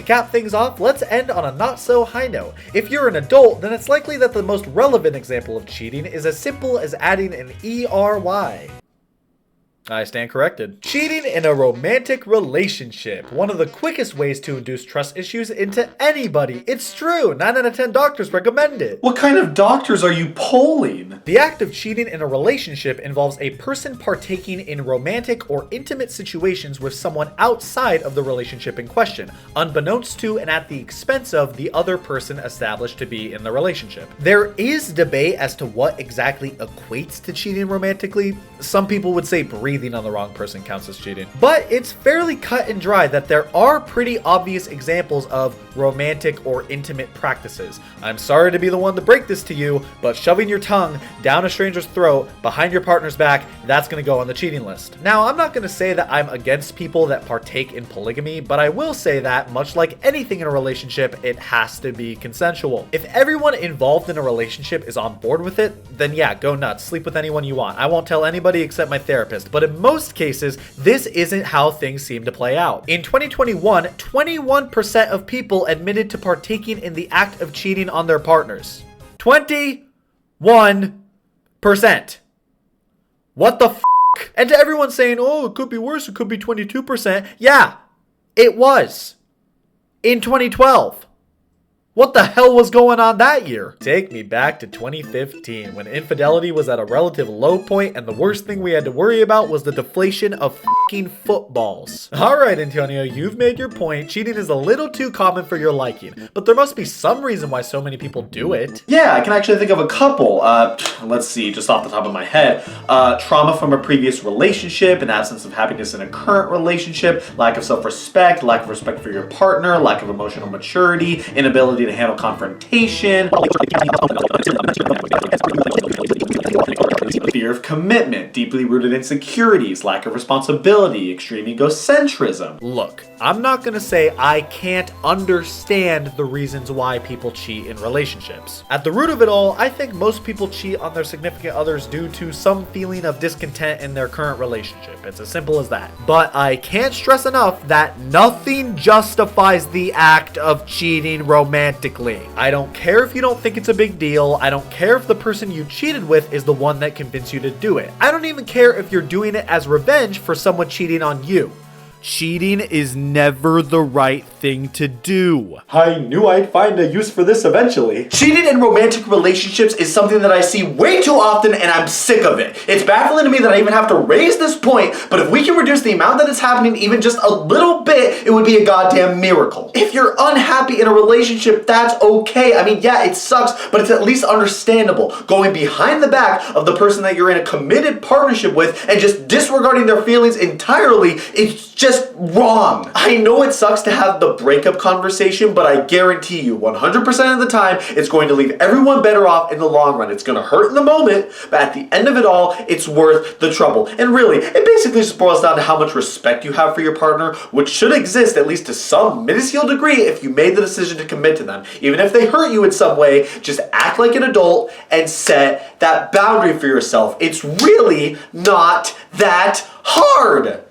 cap things off, let's end on a not so high note. If you're an adult, then it's likely that the most relevant example of cheating is as simple as adding an ERY. I stand corrected. Cheating in a romantic relationship. One of the quickest ways to induce trust issues into anybody. It's true. 9 out of 10 doctors recommend it. What kind of doctors are you polling? The act of cheating in a relationship involves a person partaking in romantic or intimate situations with someone outside of the relationship in question, unbeknownst to and at the expense of the other person established to be in the relationship. There is debate as to what exactly equates to cheating romantically. Some people would say breathing on the wrong person counts as cheating. But it's fairly cut and dry that there are pretty obvious examples of romantic or intimate practices. I'm sorry to be the one to break this to you, but shoving your tongue down a stranger's throat behind your partner's back, that's going to go on the cheating list. Now, I'm not going to say that I'm against people that partake in polygamy, but I will say that, much like anything in a relationship, it has to be consensual. If everyone involved in a relationship is on board with it, then yeah, go nuts. Sleep with anyone you want. I won't tell anybody except my therapist. But in most cases, this isn't how things seem to play out. In 2021, 21% of people admitted to partaking in the act of cheating on their partners. 21%. What the f***? And to everyone saying, oh, it could be worse, it could be 22%. Yeah, it was. In 2012. What the hell was going on that year? Take me back to 2015 when infidelity was at a relative low point and the worst thing we had to worry about was the deflation of fucking footballs. Alright, Antonio, you've made your point. Cheating is a little too common for your liking, but there must be some reason why so many people do it. Yeah, I can actually think of a couple. Let's see, just off the top of my head. Trauma from a previous relationship, an absence of happiness in a current relationship, lack of self-respect, lack of respect for your partner, lack of emotional maturity, inability to handle confrontation, fear of commitment, deeply rooted insecurities, lack of responsibility, extreme egocentrism. Look, I'm not gonna say I can't understand the reasons why people cheat in relationships. At the root of it all, I think most people cheat on their significant others due to some feeling of discontent in their current relationship. It's as simple as that. But I can't stress enough that nothing justifies the act of cheating romantically. I don't care if you don't think it's a big deal. I don't care if the person you cheated with is the one that convinced you to do it. I don't even care if you're doing it as revenge for someone cheating on you. Cheating is never the right thing to do. I knew I'd find a use for this eventually. Cheating in romantic relationships is something that I see way too often and I'm sick of it. It's baffling to me that I even have to raise this point, but if we can reduce the amount that it's happening even just a little bit, it would be a goddamn miracle. If you're unhappy in a relationship, that's okay. I mean, yeah, it sucks, but it's at least understandable. Going behind the back of the person that you're in a committed partnership with and just disregarding their feelings entirely, it's just wrong. I know it sucks to have the breakup conversation, but I guarantee you 100% of the time it's going to leave everyone better off in the long run. It's going to hurt in the moment, but at the end of it all, it's worth the trouble. And really, it basically just boils down to how much respect you have for your partner, which should exist at least to some minuscule degree if you made the decision to commit to them. Even if they hurt you in some way, just act like an adult and set that boundary for yourself. It's really not that hard.